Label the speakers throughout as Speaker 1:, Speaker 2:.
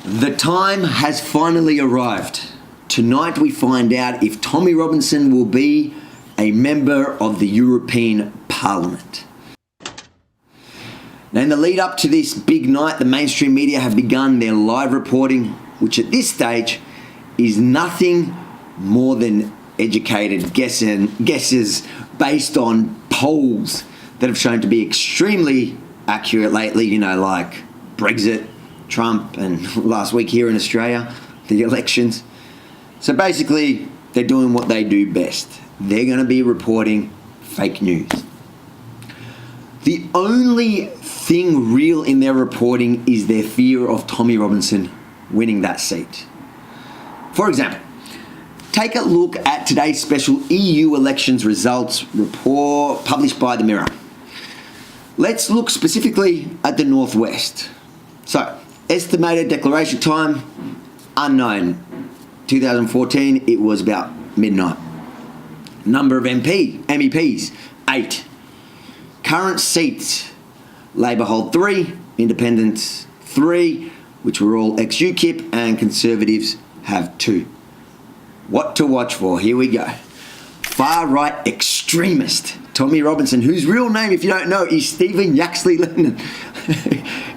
Speaker 1: The time has finally arrived. Tonight we find out if Tommy Robinson will be a member of the European Parliament. Now, in the lead up to this big night, the mainstream media have begun their live reporting, which at this stage is nothing more than educated guesses based on polls that have shown to be extremely accurate lately, like Brexit, Trump, and last week here in Australia, the elections. So basically, they're doing what they do best. They're going to be reporting fake news. The only thing real in their reporting is their fear of Tommy Robinson winning that seat. For example, take a look at today's special EU elections results report published by the Mirror. Let's look specifically at the Northwest. So, estimated declaration time, unknown. 2014, it was about midnight. Number of MEPs, 8. Current seats, Labor hold 3, Independents 3, which were all ex-UKIP, and Conservatives have 2. What to watch for? Here we go. Far-right extremist Tommy Robinson, whose real name, if you don't know, is Stephen Yaxley Lennon.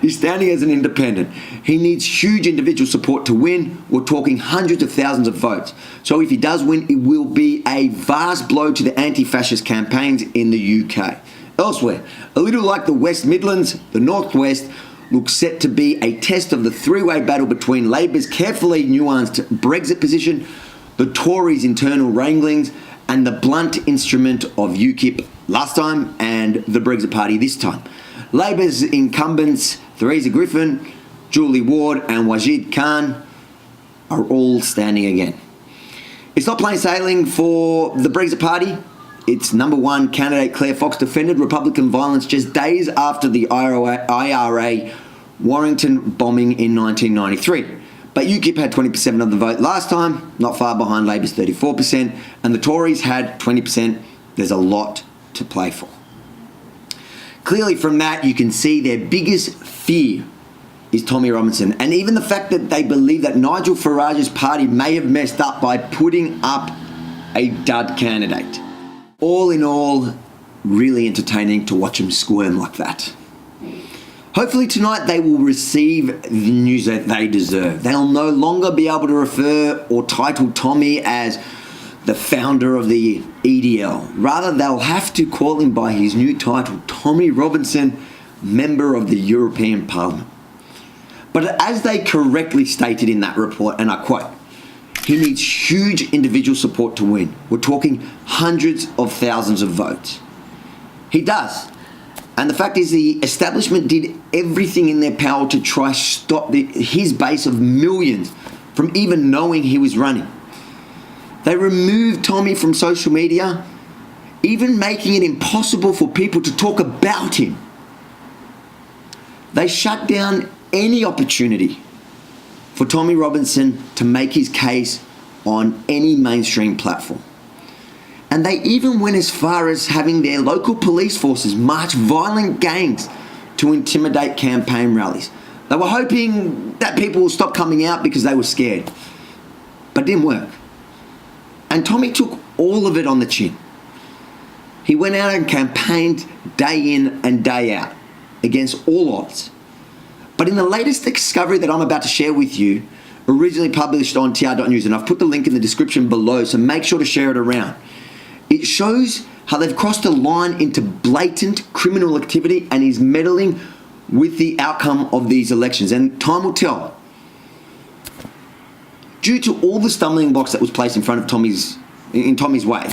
Speaker 1: He's standing as an independent. He needs huge individual support to win. We're talking hundreds of thousands of votes. So if he does win, it will be a vast blow to the anti-fascist campaigns in the UK. Elsewhere, a little like the West Midlands, the Northwest looks set to be a test of the three-way battle between Labor's carefully nuanced Brexit position, the Tories' internal wranglings, and the blunt instrument of UKIP last time and the Brexit Party this time. Labor's incumbents, Theresa Griffin, Julie Ward, and Wajid Khan are all standing again. It's not plain sailing for the Brexit Party. Its number one candidate, Claire Fox, defended Republican violence just days after the IRA Warrington bombing in 1993. But UKIP had 20% of the vote last time, not far behind Labor's 34%, and the Tories had 20%. There's a lot to play for. Clearly from that, you can see their biggest fear is Tommy Robinson, and even the fact that they believe that Nigel Farage's party may have messed up by putting up a dud candidate. All in all, really entertaining to watch them squirm like that. Hopefully tonight they will receive the news that they deserve. They'll no longer be able to refer or title Tommy as the founder of the EDL. Rather, they'll have to call him by his new title, Tommy Robinson, member of the European Parliament. But as they correctly stated in that report, and I quote, he needs huge individual support to win. We're talking hundreds of thousands of votes. He does. And the fact is the establishment did everything in their power to try stop his base of millions from even knowing he was running. They removed Tommy from social media, even making it impossible for people to talk about him. They shut down any opportunity for Tommy Robinson to make his case on any mainstream platform. And they even went as far as having their local police forces march violent gangs to intimidate campaign rallies. They were hoping that people would stop coming out because they were scared. But it didn't work. And Tommy took all of it on the chin. He went out and campaigned day in and day out against all odds. But in the latest discovery that I'm about to share with you, originally published on tr.news, and I've put the link in the description below, so make sure to share it around. It shows how they've crossed a line into blatant criminal activity and is meddling with the outcome of these elections. And time will tell. Due to all the stumbling blocks that was placed in front of Tommy's way,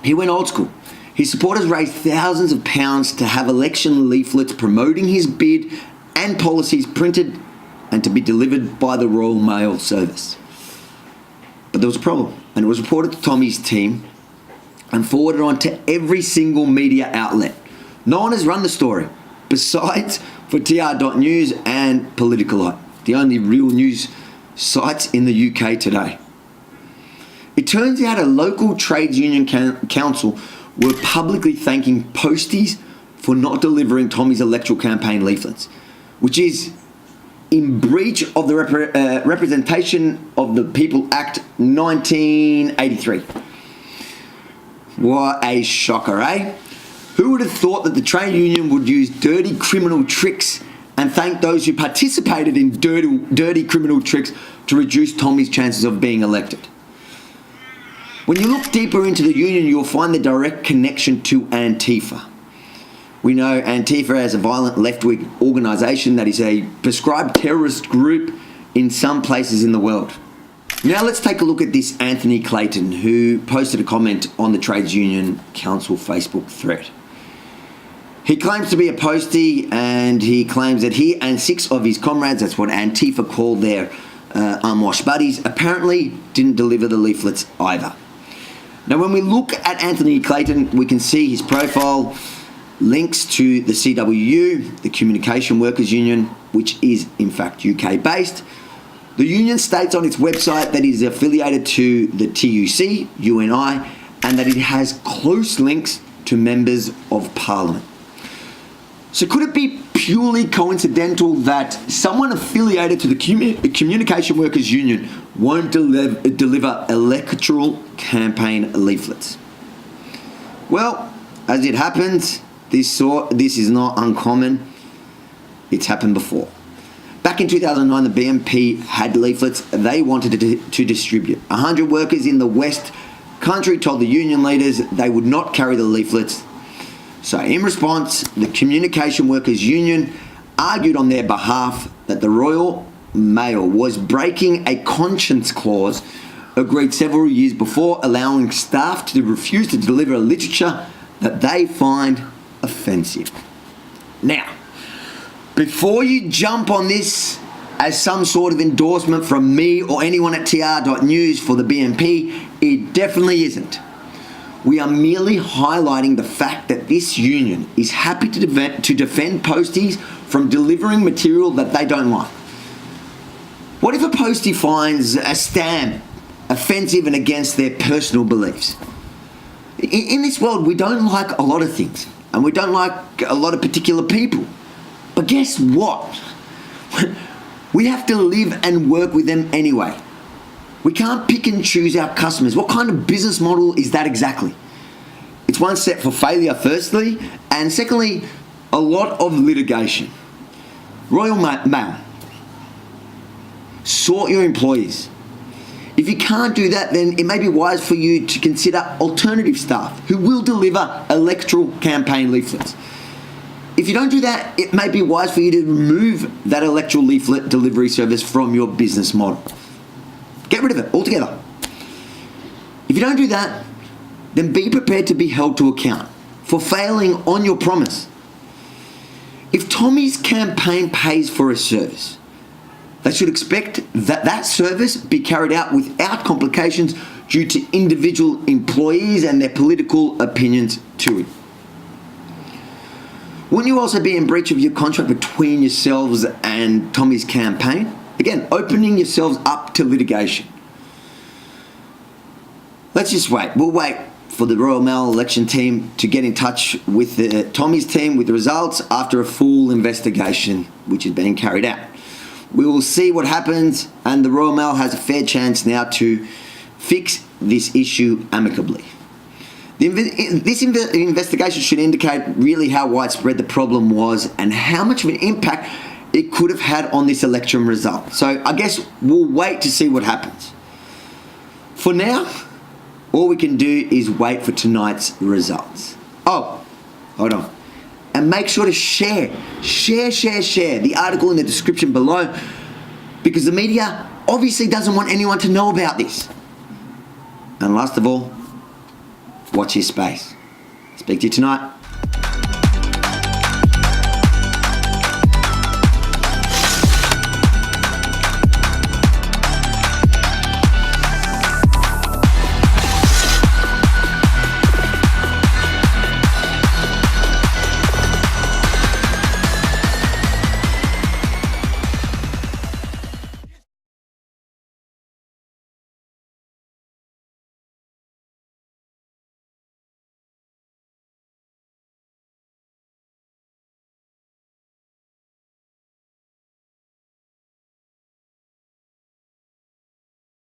Speaker 1: he went old school. His supporters raised thousands of pounds to have election leaflets promoting his bid and policies printed and to be delivered by the Royal Mail Service. But there was a problem, and it was reported to Tommy's team and forwarded on to every single media outlet. No one has run the story, besides for tr.news and Politicalite, the only real news sites in the UK today. It turns out a local trades union council were publicly thanking posties for not delivering Tommy's electoral campaign leaflets, which is in breach of the Representation of the People Act 1983. What a shocker, eh? Who would have thought that the trade union would use dirty criminal tricks and thank those who participated in dirty criminal tricks to reduce Tommy's chances of being elected? When you look deeper into the union, you'll find the direct connection to Antifa. We know Antifa as a violent left-wing organisation that is a prescribed terrorist group in some places in the world. Now let's take a look at this Anthony Clayton, who posted a comment on the Trades Union Council Facebook thread. He claims to be a postie, and he claims that he and 6 of his comrades, that's what Antifa called their unwashed buddies, apparently didn't deliver the leaflets either. Now when we look at Anthony Clayton, we can see his profile links to the CWU, the Communication Workers Union, which is in fact UK based. The union states on its website that it is affiliated to the TUC, UNI, and that it has close links to members of Parliament. So could it be purely coincidental that someone affiliated to the Communication Workers Union won't deliver electoral campaign leaflets? Well, as it happens, this is not uncommon. It's happened before. Back in 2009, the BNP had leaflets they wanted to distribute. 100 workers in the West Country told the union leaders they would not carry the leaflets. So in response, the Communication Workers Union argued on their behalf that the Royal Mail was breaking a conscience clause agreed several years before, allowing staff to refuse to deliver literature that they find offensive. Now, before you jump on this as some sort of endorsement from me or anyone at tr.news for the BNP, it definitely isn't. We are merely highlighting the fact that this union is happy to defend posties from delivering material that they don't like. What if a postie finds a stamp offensive and against their personal beliefs? In this world, we don't like a lot of things, and we don't like a lot of particular people. But guess what? We have to live and work with them anyway. We can't pick and choose our customers. What kind of business model is that exactly? It's one set for failure, firstly, and secondly, a lot of litigation. Royal Mail, sort your employees. If you can't do that, then it may be wise for you to consider alternative staff who will deliver electoral campaign leaflets. If you don't do that, it may be wise for you to remove that electoral leaflet delivery service from your business model. Get rid of it altogether. If you don't do that, then be prepared to be held to account for failing on your promise. If Tommy's campaign pays for a service, they should expect that that service be carried out without complications due to individual employees and their political opinions to it. Wouldn't you also be in breach of your contract between yourselves and Tommy's campaign? Again, opening yourselves up to litigation. Let's just wait. We'll wait for the Royal Mail election team to get in touch with Tommy's team with the results after a full investigation which is being carried out. We will see what happens, and the Royal Mail has a fair chance now to fix this issue amicably. This investigation should indicate really how widespread the problem was and how much of an impact it could have had on this election result. So I guess we'll wait to see what happens. For now, all we can do is wait for tonight's results. Oh, hold on. And make sure to share the article in the description below, because the media obviously doesn't want anyone to know about this. And last of all, watch your space. Speak to you tonight.